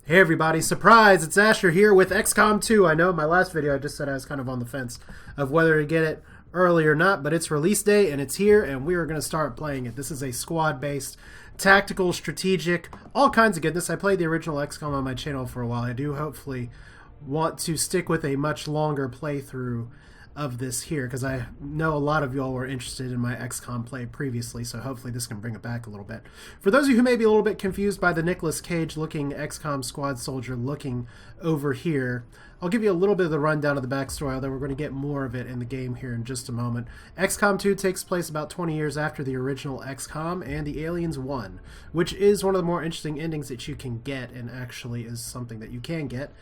Hey everybody, surprise! It's Asher here with XCOM 2. I know in my last video I just said I was kind of on the fence of whether to get it early or not, but it's release day and it's here and we are going to start playing it. This is a squad-based, tactical, strategic, all kinds of goodness. I played the original XCOM on my channel for a while. I do hopefully want to stick with a much longer playthrough of this here, because I know a lot of y'all were interested in my XCOM play previously, so hopefully this can bring it back a little bit. For those of you who may be a little bit confused by the Nicolas Cage looking XCOM squad soldier looking over here, I'll give you a little bit of the rundown of the backstory, although we're going to get more of it in the game here in just a moment. XCOM 2 takes place about 20 years after the original XCOM and the Aliens 1, which is one of the more interesting endings that you can get, and actually is something that you can get.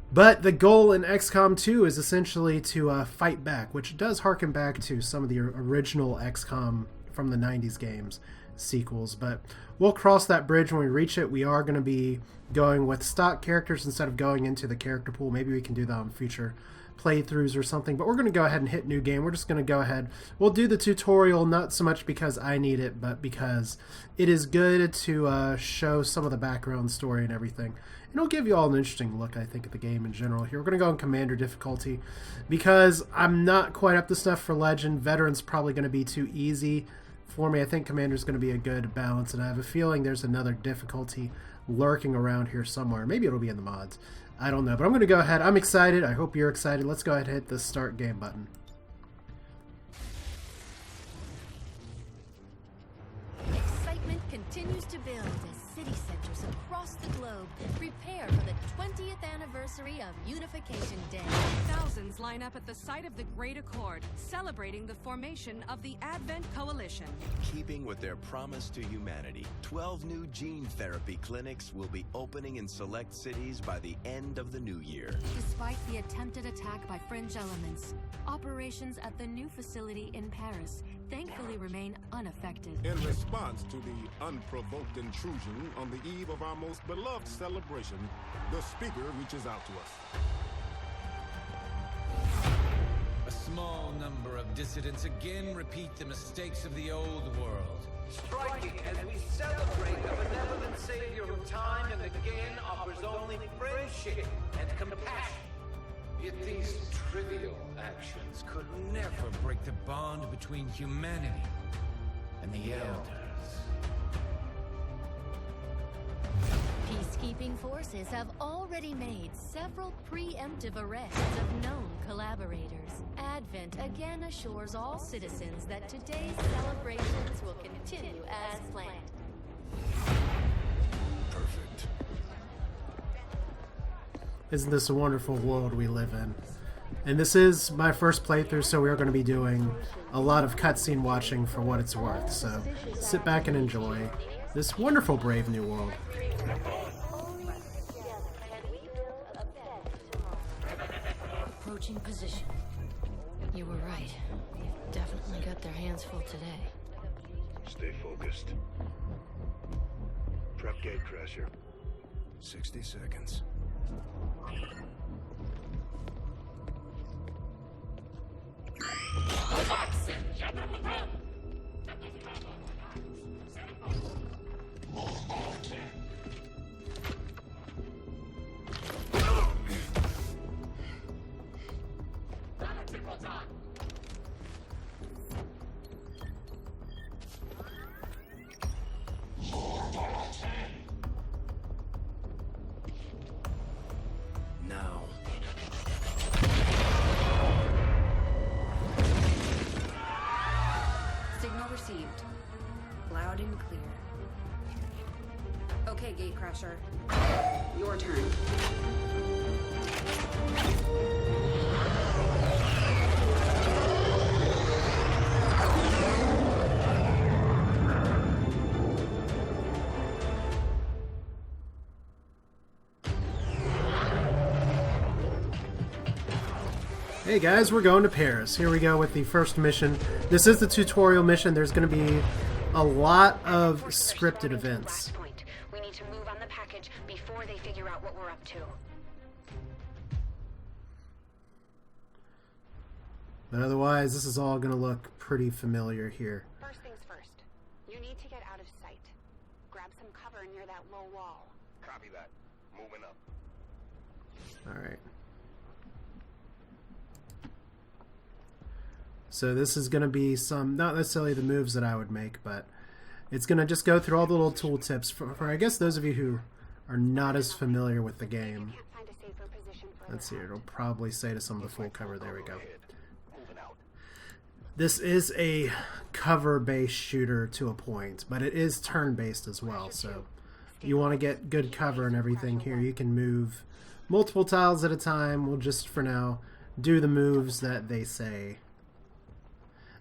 But the goal in XCOM 2 is essentially to fight back, which does harken back to some of the original XCOM from the 90s games sequels. But we'll cross that bridge when we reach it. We are going to be going with stock characters instead of going into the character pool. Maybe we can do that on future playthroughs or something. But we're going to go ahead and hit new game. We're just going to go ahead. We'll do the tutorial, not so much because I need it, but because it is good to show some of the background story and everything. And it'll give you all an interesting look, I think, at the game in general here. We're going to go in Commander difficulty because I'm not quite up to snuff for Legend. Veteran's probably going to be too easy for me. I think Commander's going to be a good balance, and I have a feeling there's another difficulty lurking around here somewhere. Maybe it'll be in the mods. I don't know, but I'm going to go ahead. I'm excited. I hope you're excited. Let's go ahead and hit the start game button. Excitement continues to build as city centers across the globe prepare for the 20th anniversary of Unification Day. Thousands line up at the site of the Great Accord, celebrating the formation of the Advent Coalition. Keeping with their promise to humanity, 12 new gene therapy clinics will be opening in select cities by the end of the new year. Despite the attempted attack by fringe elements, operations at the new facility in Paris thankfully remain unaffected. In response to the unprovoked intrusion on the eve of our most beloved celebration, the speaker reaches out to us. A small number of dissidents again repeat the mistakes of the old world. Striking as we celebrate a benevolent savior who time and again offers only friendship and compassion. Yet these trivial actions could never break the bond between humanity and the elders. Peacekeeping forces have already made several preemptive arrests of known collaborators. Advent again assures all citizens that today's celebrations will continue as planned. Perfect. Isn't this a wonderful world we live in? And this is my first playthrough, so we are going to be doing a lot of cutscene watching for what it's worth. So sit back and enjoy this wonderful, brave new world. Approaching position. You were right. They've definitely got their hands full today. Stay focused. Prep gate crasher. 60 seconds. Now. Signal received. Loud and clear. Okay, Gatecrasher. Your turn. Hey guys, we're going to Paris. Here we go with the first mission. This is the tutorial mission. There's going to be a lot of scripted events. We need to move on the package before they figure out what we're up to. But otherwise, this is all going to look pretty familiar here. First things first. You need to get out of sight. Grab some cover near that low wall. Copy that. Moving up. Alright. So this is going to be some, not necessarily the moves that I would make, but it's going to just go through all the little tool tips for I guess those of you who are not as familiar with the game. Let's see, it'll probably say to some of the full cover. There we go. This is a cover-based shooter to a point, but it is turn-based as well, so you want to get good cover and everything here. You can move multiple tiles at a time. We'll just, for now, do the moves that they say.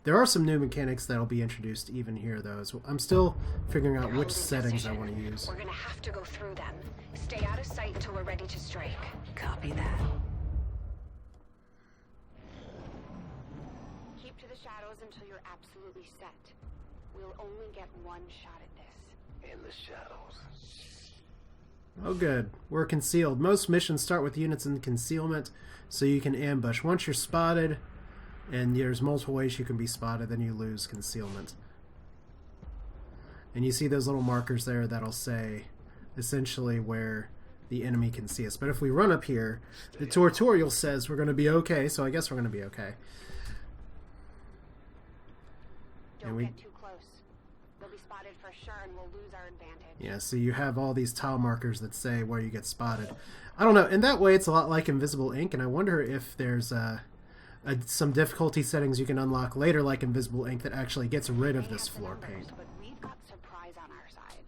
There are some new mechanics that'll be introduced even here, though. So I'm still figuring out which settings I want to use. We're gonna have to go through them. Stay out of sight until we're ready to strike. Copy that. Keep to the shadows until you're absolutely set. We'll only get one shot at this. In the shadows. Oh good, we're concealed. Most missions start with units in concealment, so you can ambush. Once you're spotted, and there's multiple ways you can be spotted, then you lose concealment. And you see those little markers there that'll say essentially where the enemy can see us. But if we run up here, the tutorial says we're going to be okay, so I guess we're going to be okay. Don't get too close. We'll be spotted for sure and we'll lose our advantage. Yeah, so you have all these tile markers that say where you get spotted. I don't know, in that way it's a lot like Invisible Ink, and I wonder if there's some difficulty settings you can unlock later, like Invisible Ink, that actually gets rid of this floor paint. But we've got surprise on our side.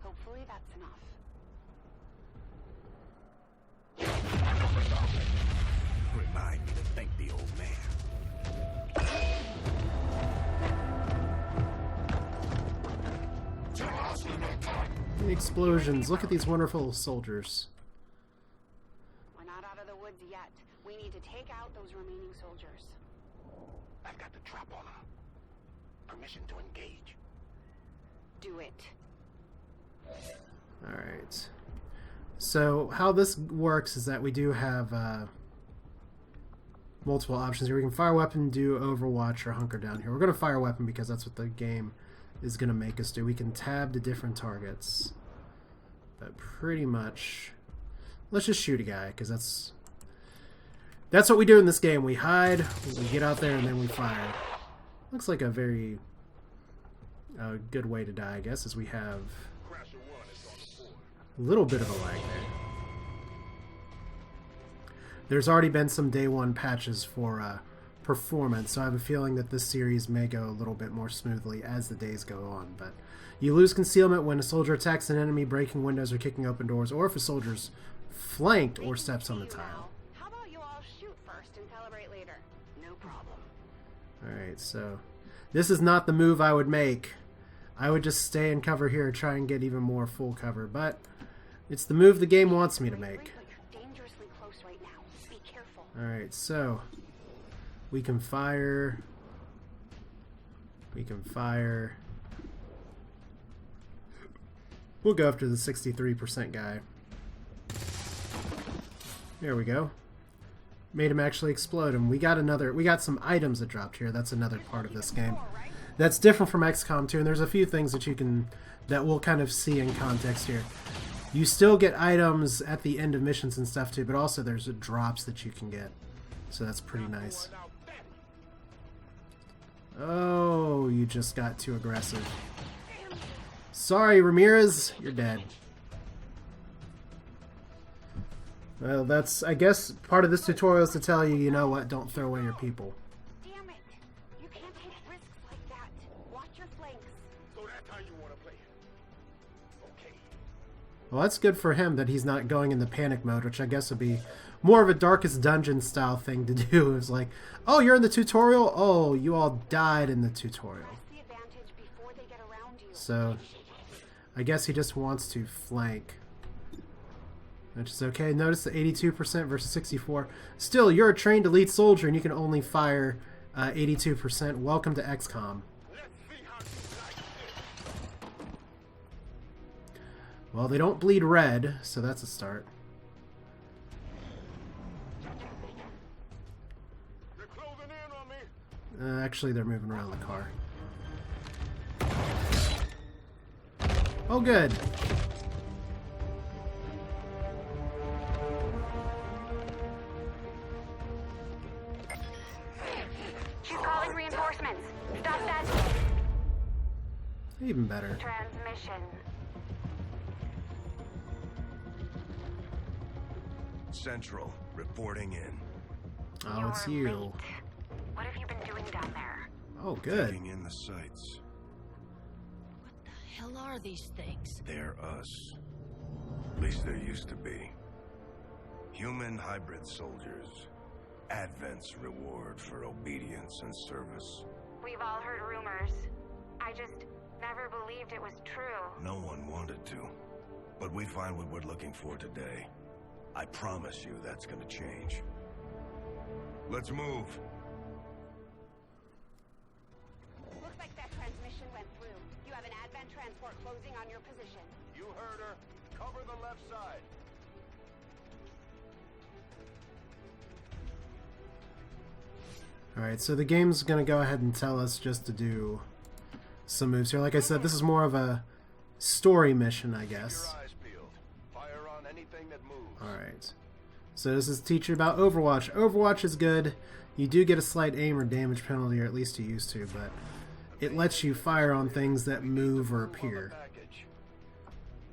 Hopefully that's enough. Remind me to thank the old man. The explosions. Look at these wonderful soldiers. We're not out of the woods yet. We need to take out those remaining soldiers. I've got the trap on them. Permission to engage. Do it. Alright. So how this works is that we do have multiple options here. We can fire weapon, do Overwatch, or hunker down here. We're going to fire weapon because that's what the game is going to make us do. We can tab to different targets. But pretty much, let's just shoot a guy, because that's what we do in this game. We hide, we get out there, and then we fire. Looks like a very good way to die, I guess, as we have a little bit of a lag there. There's already been some day one patches for performance, so I have a feeling that this series may go a little bit more smoothly as the days go on. But you lose concealment when a soldier attacks an enemy, breaking windows or kicking open doors, or if a soldier's flanked or steps on the tile. How about you all shoot first and celebrate later? No problem. Alright, so this is not the move I would make. I would just stay in cover here and try and get even more full cover, but it's the move the game wants me to make. You're dangerously close right now. Be careful. Alright, so we can fire. We can fire. We'll go after the 63% guy. There we go. Made him actually explode, and we got some items that dropped here. That's another part of this game that's different from XCOM 2, and there's a few things that we'll kind of see in context here. You still get items at the end of missions and stuff too, but also there's drops that you can get, so that's pretty nice. Oh, you just got too aggressive. Sorry, Ramirez, you're dead. Well, that's, I guess, part of this tutorial is to tell you, you know what, don't throw away your people. Damn it! You can't take risks like that. Watch your flanks. So that's how you want to play it. Okay. Well, that's good for him that he's not going in the panic mode, which I guess would be more of a Darkest Dungeon style thing to do. It's like, oh, you're in the tutorial? Oh, you all died in the tutorial. So, I guess he just wants to flank. Which is okay. Notice the 82% versus 64. Still, you're a trained elite soldier and you can only fire 82%. Welcome to XCOM. Well, they don't bleed red, so that's a start. They're closing in on me. Actually, they're moving around the car. Oh, good. Even better. Transmission. Central, reporting in. Oh, it's You're you. late. What have you been doing down there? Oh, good. Taking in the sights. What the hell are these things? They're us. At least there used to be. Human hybrid soldiers. Advent's reward for obedience and service. We've all heard rumors. I just never believed it was true. No one wanted to. But we find what we're looking for today. I promise you that's gonna change. Let's move. Looks like that transmission went through. You have an Advent transport closing on your position. You heard her. Cover the left side. Alright, so the game's gonna go ahead and tell us just to do some moves here. Like I said, this is more of a story mission, I guess. Keep your eyes peeled. Fire on anything that moves. Alright. So this is to teach you about Overwatch. Overwatch is good. You do get a slight aim or damage penalty, or at least you used to, but it lets you fire on things that move or appear.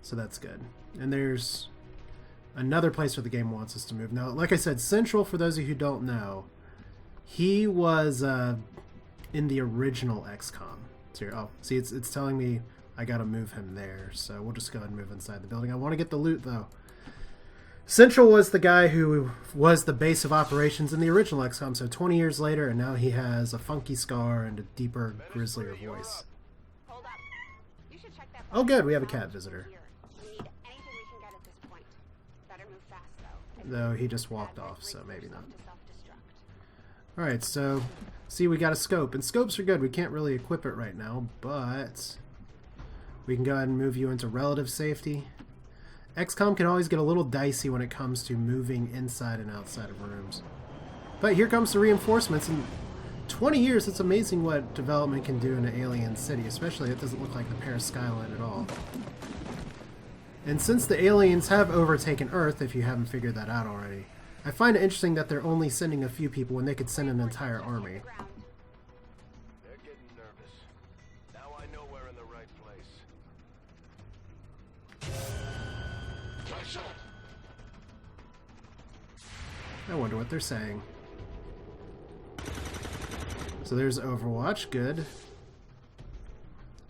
So that's good. And there's another place where the game wants us to move. Now, like I said, Central, for those of you who don't know, he was in the original XCOM. So oh, see, it's telling me I gotta move him there. So we'll just go ahead and move inside the building. I want to get the loot, though. Central was the guy who was the base of operations in the original XCOM, so 20 years later, and now he has a funky scar and a deeper, grislier voice. Hold up. You should check that. Oh good, we have a cat visitor. We need anything we can get at this point. Better move fast, though. Though he just walked off, so maybe not. To self-destruct. Alright, so, see, we got a scope, and scopes are good. We can't really equip it right now, but we can go ahead and move you into relative safety. XCOM can always get a little dicey when it comes to moving inside and outside of rooms. But here comes the reinforcements. In 20 years, it's amazing what development can do in an alien city, especially it doesn't look like the Paris skyline at all. And since the aliens have overtaken Earth, if you haven't figured that out already, I find it interesting that they're only sending a few people when they could send an entire army. They're getting nervous. Now I know we're in the right place. I wonder what they're saying. So there's Overwatch, good.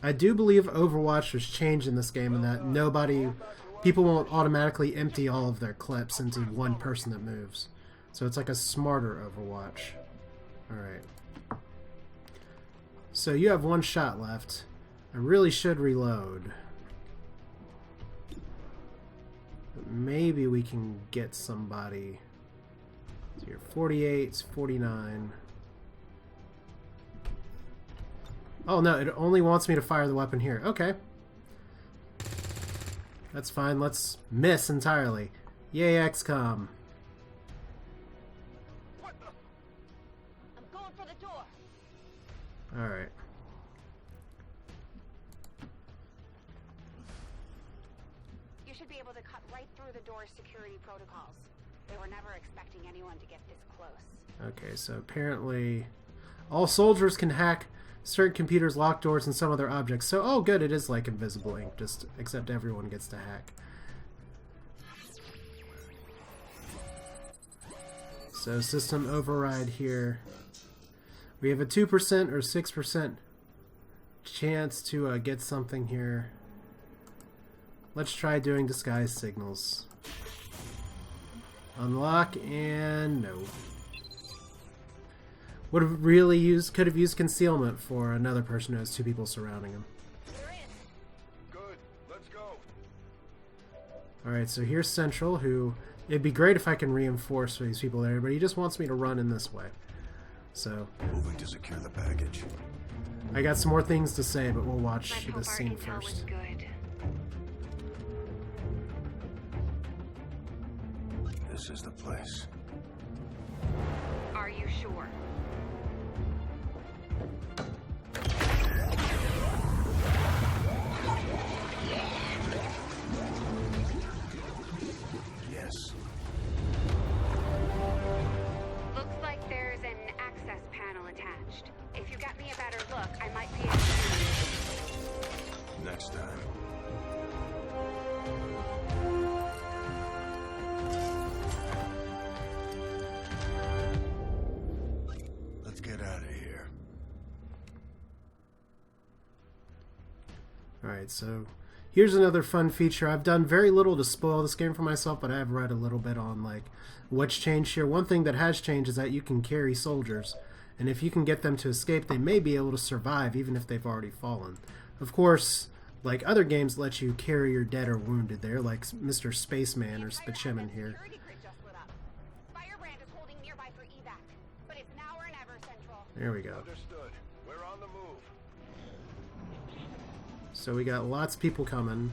I do believe Overwatch was changed in this game and that people won't automatically empty all of their clips into one person that moves. So it's like a smarter Overwatch. Alright. So you have one shot left. I really should reload. But maybe we can get somebody. So you're 48, 49. Oh no, it only wants me to fire the weapon here. Okay. That's fine. Let's miss entirely. Yay, XCOM. I'm going for the door. Alright. You should be able to cut right through the door's security protocols. They were never expecting anyone to get this close. Okay, so apparently all soldiers can hack certain computers, lock doors, and some other objects. So, oh good, it is like Invisible Ink, just except everyone gets to hack. So system override here. We have a 2% or 6% chance to get something here. Let's try doing disguise signals. Unlock and no. Would have really could have used concealment for another person who has two people surrounding him. Good. Let's go. Alright, so here's Central, who it'd be great if I can reinforce these people there, but he just wants me to run in this way. So Moving to secure the package. I got some more things to say, but we'll watch Let's hope this our scene intel was first. good. This is the place. Are you sure? Yes. Looks like there's an access panel attached. If you get me a better look, I might be able to... Alright, so here's another fun feature. I've done very little to spoil this game for myself, but I have read a little bit on like what's changed here. One thing that has changed is that you can carry soldiers, and if you can get them to escape, they may be able to survive even if they've already fallen. Of course, like other games let you carry your dead or wounded there, like Mr. Spaceman or Spaceman here. There we go. Understood. We're on the move. So we got lots of people coming.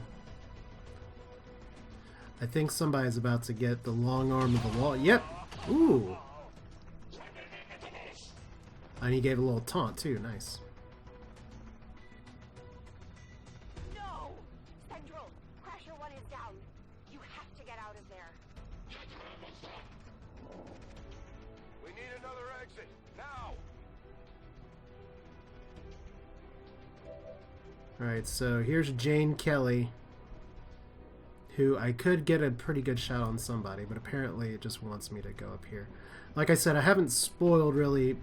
I think somebody's about to get the long arm of the law. Yep. Ooh. And he gave a little taunt too. Nice. No! Central, Crasher 1 is down. You have to get out of there. We need another exit. Now! Alright, so here's Jane Kelly, who I could get a pretty good shot on somebody, but apparently it just wants me to go up here. Like I said, I haven't spoiled really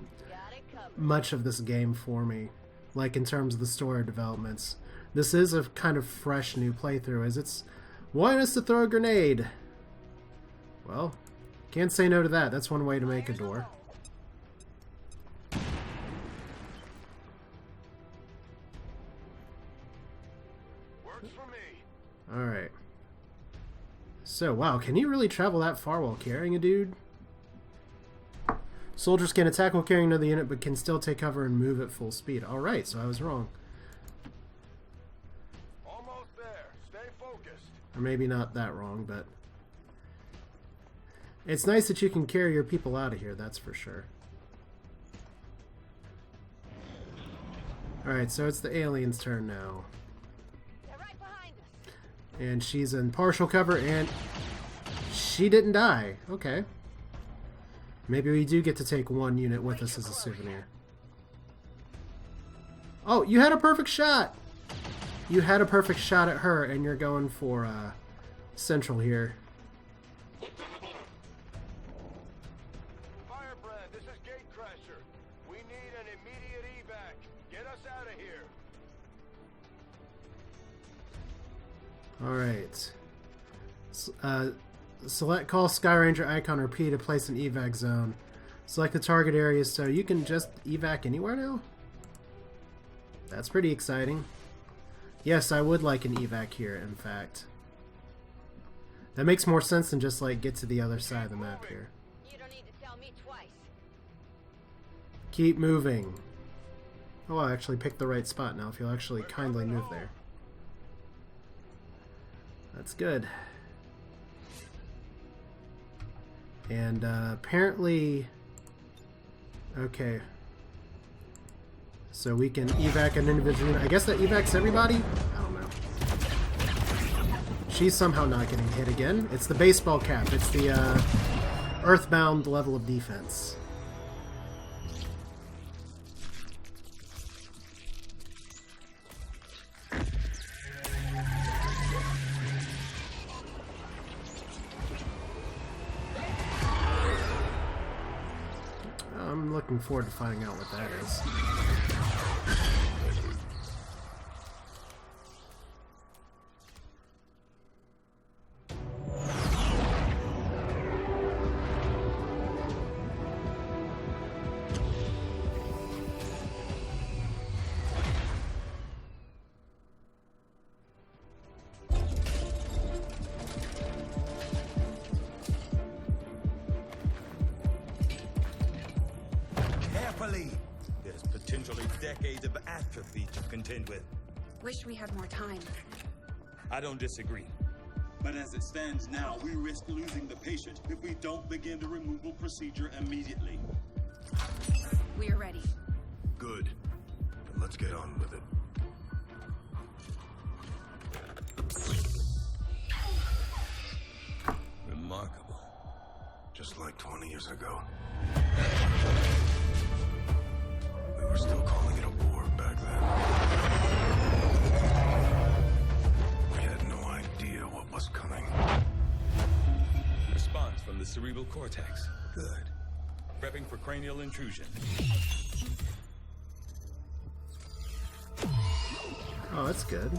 much of this game for me, like in terms of the story developments. This is a kind of fresh new playthrough, as it's wanting us to throw a grenade. Well, can't say no to that. That's one way to make a door. Alright. So, wow, can you really travel that far while carrying a dude? Soldiers can attack while carrying another unit, but can still take cover and move at full speed. Alright, so I was wrong. Almost there. Stay focused. Or maybe not that wrong, but... it's nice that you can carry your people out of here, that's for sure. Alright, so it's the alien's turn now. And she's in partial cover, and she didn't die. Okay. Maybe we do get to take one unit with us as a souvenir. Oh, you had a perfect shot! You had a perfect shot at her, and you're going for Central here. Firebrand, this is Gatecrasher. We need an immediate evac. Get us out of here. Alright. Select call Skyranger icon or P to place an evac zone. Select the target area so you can just evac anywhere now? That's pretty exciting. Yes, I would like an evac here, in fact. That makes more sense than just like get to the other side of the map here. You don't need to tell me twice. Keep moving. Oh, I actually picked the right spot now if you'll actually kindly move there. That's good. And apparently... okay. So we can evac an individual unit. I guess that evacs everybody? I don't know. She's somehow not getting hit again. It's the baseball cap. It's the Earthbound level of defense. I'm looking forward to finding out what that is. There's potentially decades of atrophy to contend with. Wish we had more time. I don't disagree. But as it stands now, we risk losing the patient if we don't begin the removal procedure immediately. We're ready. Good. Then let's get on with it. Remarkable. Just like 20 years ago. We were still calling it a war back then. We had no idea what was coming. Response from the cerebral cortex. Good. Prepping for cranial intrusion. Oh, that's good.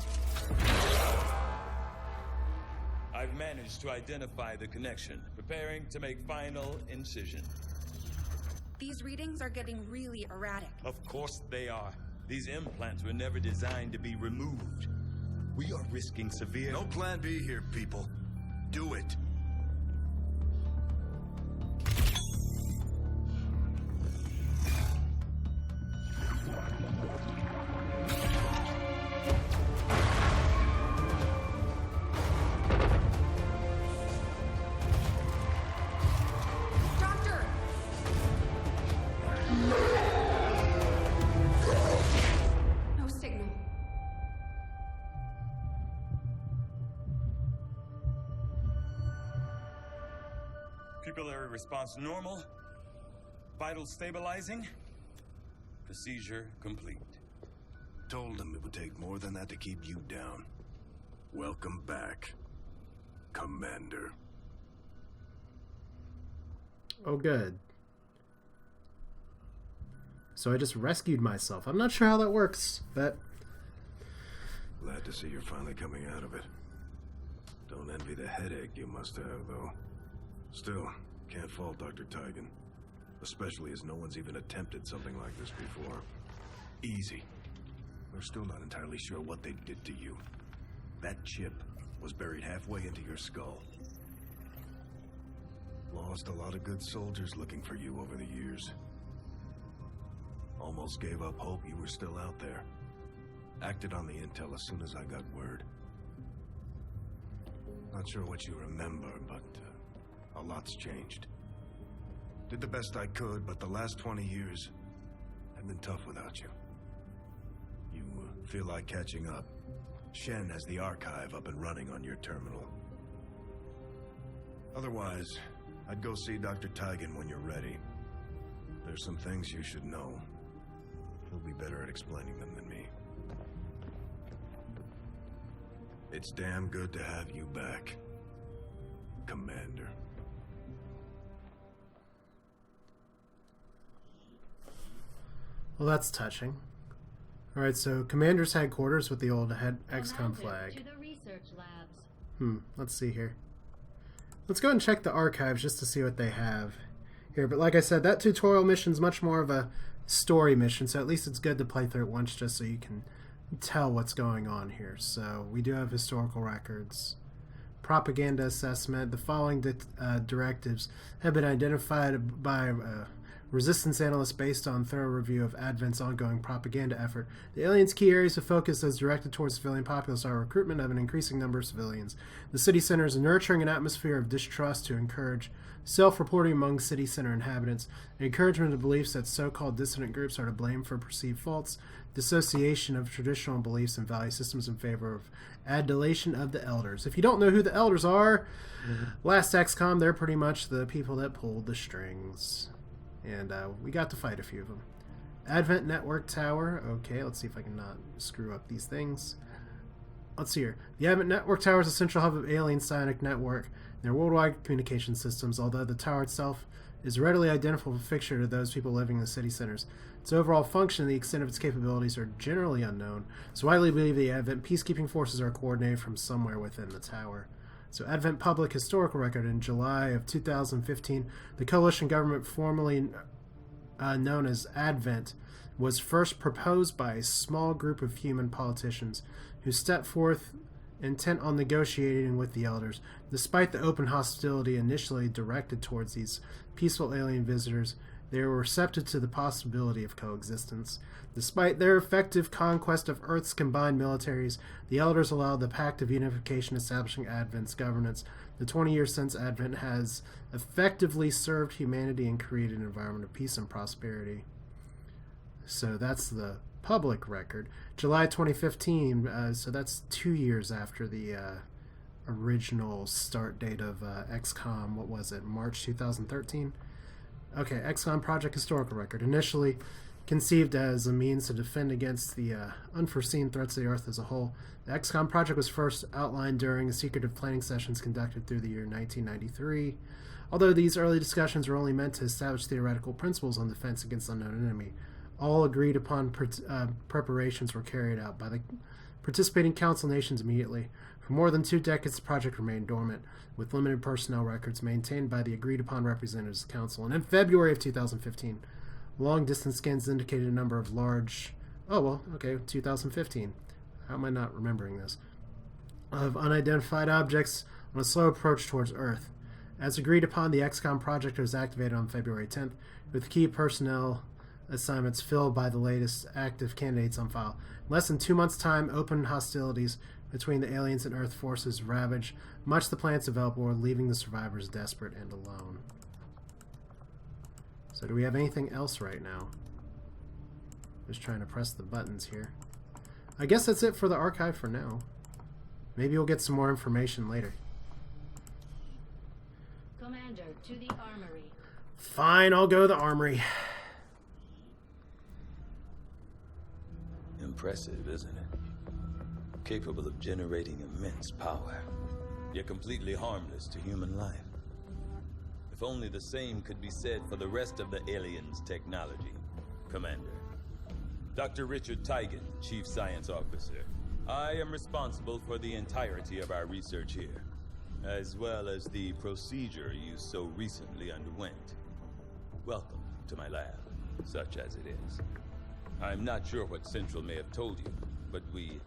I've managed to identify the connection, preparing to make final incision. These readings are getting really erratic. Of course they are. These implants were never designed to be removed. We are risking severe... No plan B here, people. Do it. Doctor! No signal. Pupillary response normal. Vital stabilizing. Procedure complete. Told them it would take more than that to keep you down. Welcome back, Commander. Oh, good. So I just rescued myself. I'm not sure how that works, but... Glad to see you're finally coming out of it. Don't envy the headache you must have, though. Still, can't fault Dr. Tigan. Especially as no one's even attempted something like this before. Easy. We're still not entirely sure what they did to you. That chip was buried halfway into your skull. Lost a lot of good soldiers looking for you over the years. Almost gave up hope you were still out there. Acted on the intel as soon as I got word. Not sure what you remember, but a lot's changed. Did the best I could, but the last 20 years have been tough without you. You feel like catching up. Shen has the archive up and running on your terminal. Otherwise, I'd go see Dr. Tigan when you're ready. There's some things you should know. He'll be better at explaining them than me. It's damn good to have you back, Commander. Well, that's touching. Alright, so Commander's headquarters with the old XCOM flag. To the research labs. Let's see here. Let's go and check the archives just to see what they have here. But like I said, that tutorial mission's much more of a story mission, so at least it's good to play through it once just so you can tell what's going on here. So we do have historical records. Propaganda assessment. The following directives have been identified by resistance analysts based on thorough review of Advent's ongoing propaganda effort. The aliens' key areas of focus as directed towards civilian populace are recruitment of an increasing number of civilians. The city center is nurturing an atmosphere of distrust to encourage self-reporting among city center inhabitants, encouragement of beliefs that so-called dissident groups are to blame for perceived faults, dissociation of traditional beliefs and value systems in favor of adulation of the elders. If you don't know who the elders are, last XCOM, they're pretty much the people that pulled the strings. And we got to fight a few of them. Advent Network Tower. Okay, let's see if I can not screw up these things. Let's see here. The Advent Network Tower is a central hub of alien psionic network and their worldwide communication systems, although the tower itself is readily identifiable fixture to those people living in the city centers. Its overall function and the extent of its capabilities are generally unknown. It's widely believed the Advent peacekeeping forces are coordinated from somewhere within the tower. So Advent Public Historical Record. In July of 2015, the coalition government formerly known as Advent was first proposed by a small group of human politicians who stepped forth intent on negotiating with the elders. Despite the open hostility initially directed towards these peaceful alien visitors, they were receptive to the possibility of coexistence. Despite their effective conquest of Earth's combined militaries, the Elders allowed the Pact of Unification establishing Advent's governance. The 20 years since Advent has effectively served humanity and created an environment of peace and prosperity. So that's the public record. July 2015, so that's 2 years after the original start date of XCOM. What was it, March 2013? Okay, XCOM Project Historical Record. Initially conceived as a means to defend against the unforeseen threats of the Earth as a whole, the XCOM project was first outlined during the secretive planning sessions conducted through the year 1993. Although these early discussions were only meant to establish theoretical principles on defense against unknown enemy, all agreed upon preparations were carried out by participating council nations immediately. For more than 2 decades, the project remained dormant, with limited personnel records maintained by the agreed-upon representatives of the council. And in February of 2015, long-distance scans indicated a number of large... 2015. How am I not remembering this? Of unidentified objects on a slow approach towards Earth. As agreed upon, the XCOM project was activated on February 10th, with key personnel assignments filled by the latest active candidates on file. In less than 2 months' time, open hostilities between the aliens and Earth forces ravaged much of the planet's developed world, leaving the survivors desperate and alone. So do we have anything else right now? Just trying to press the buttons here. I guess that's it for the archive for now. Maybe we'll get some more information later. Commander, to the armory. Fine, I'll go to the armory. Impressive, isn't it? Capable of generating immense power, yet completely harmless to human life. If only the same could be said for the rest of the aliens' technology, Commander. Dr. Richard Teigen, Chief Science Officer. I am responsible for the entirety of our research here, as well as the procedure you so recently underwent. Welcome to my lab, such as it is. I'm not sure what Central may have told you, but we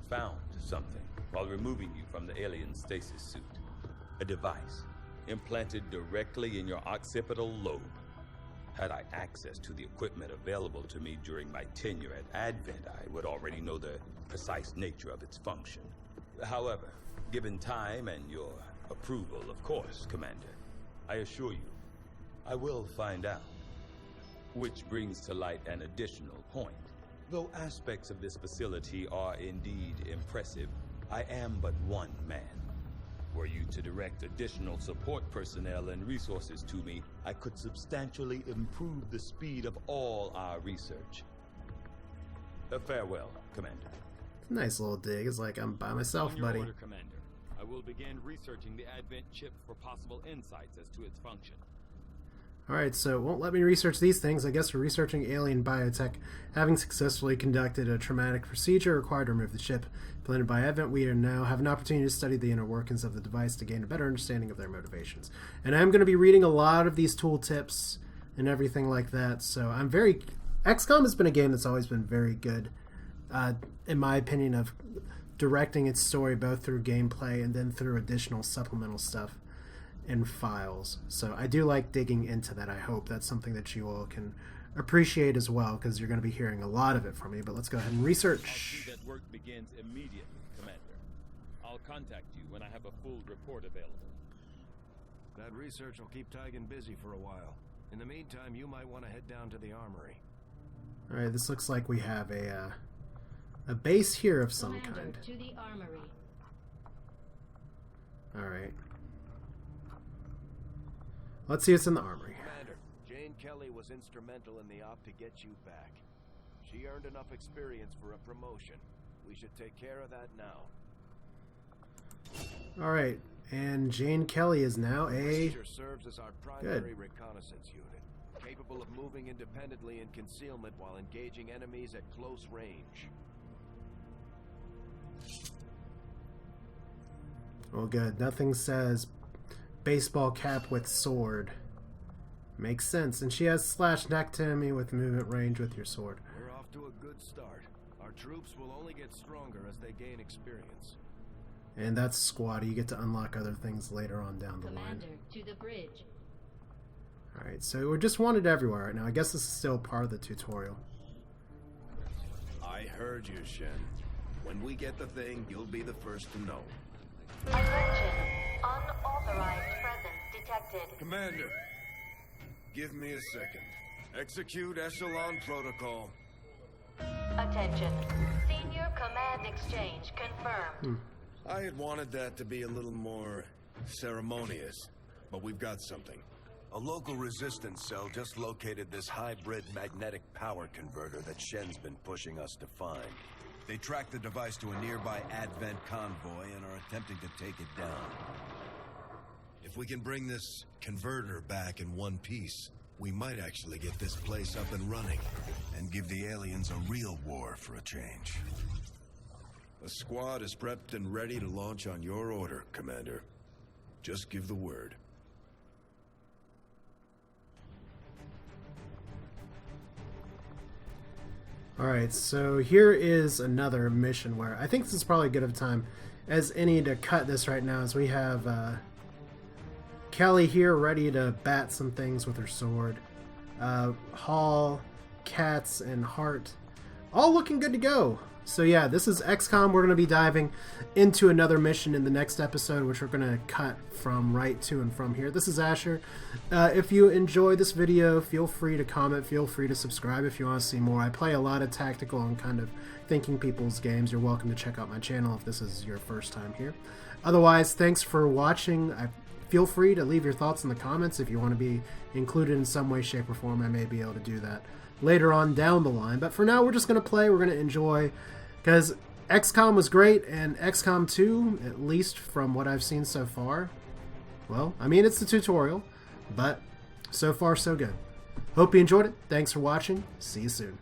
found something while removing you from the alien stasis suit. A device implanted directly in your occipital lobe. Had I access to the equipment available to me during my tenure at Advent, I would already know the precise nature of its function. However, given time and your approval, of course, Commander, I assure you, I will find out. Which brings to light an additional point. Though aspects of this facility are indeed impressive, I am but one man. Were you to direct additional support personnel and resources to me, I could substantially improve the speed of all our research. Farewell, Commander. Nice little dig. It's like I'm by myself, buddy. Order, Commander. I will begin researching the Advent chip for possible insights as to its function. Alright, so it won't let me research these things. I guess we're researching alien biotech. Having successfully conducted a traumatic procedure required to remove the chip implanted by Advent, we now have an opportunity to study the inner workings of the device to gain a better understanding of their motivations. And I'm going to be reading a lot of these tooltips and everything like that, so I'm very... XCOM has been a game that's always been very good, in my opinion, of directing its story both through gameplay and then through additional supplemental stuff in files. So I do like digging into that. I hope that's something that you all can appreciate as well, because you're going to be hearing a lot of it from me. But let's go ahead and research. I'll see that work begins immediately, Commander. I'll contact you when I have a full report available. That research will keep Teigen busy for a while. In the meantime, you might want to head down to the armory. Alright, this looks like we have a base here of some Commander, kind. to the armory. Alright. Let's see what's in the armory. Commander, Jane Kelly was instrumental in the op to get you back. She earned enough experience for a promotion. We should take care of that now. Alright, and Jane Kelly is now a... Procedure serves as our primary reconnaissance unit, capable of moving independently in concealment while engaging enemies at close range. Oh good, nothing says baseball cap with sword. Makes sense, and she has slash neck to enemy with movement range with your sword. We're off to a good start. Our troops will only get stronger as they gain experience. And that's squad. You get to unlock other things later on down the Commander, line. to the bridge. Alright, so we're just wanted everywhere right now. I guess this is still part of the tutorial. I heard you, Shen. When we get the thing, you'll be the first to know. Attention. Unauthorized presence detected. Commander, give me a second. Execute Echelon Protocol. Attention. Senior Command Exchange confirmed. I had wanted that to be a little more ceremonious, but we've got something. A local resistance cell just located this hybrid magnetic power converter that Shen's been pushing us to find. They tracked the device to a nearby Advent convoy and are attempting to take it down. If we can bring this converter back in one piece, we might actually get this place up and running and give the aliens a real war for a change. The squad is prepped and ready to launch on your order, Commander. Just give the word. Alright, so here is another mission where I think this is probably good of a time as any to cut this right now, as we have Kelly here ready to bat some things with her sword. Hall, Katz, and Hart all looking good to go. So yeah, this is XCOM. We're going to be diving into another mission in the next episode, which we're going to cut from right to and from here. This is Asher. If you enjoy this video, feel free to comment, feel free to subscribe if you want to see more. I play a lot of tactical and kind of thinking people's games. You're welcome to check out my channel if this is your first time here. Otherwise, thanks for watching. Feel free to leave your thoughts in the comments if you want to be included in some way, shape, or form. I may be able to do that later on down the line. But for now, we're just going to play. We're going to enjoy, because XCOM was great, and XCOM 2, at least from what I've seen so far, well, I mean, it's the tutorial, but so far so good. Hope you enjoyed it. Thanks for watching. See you soon.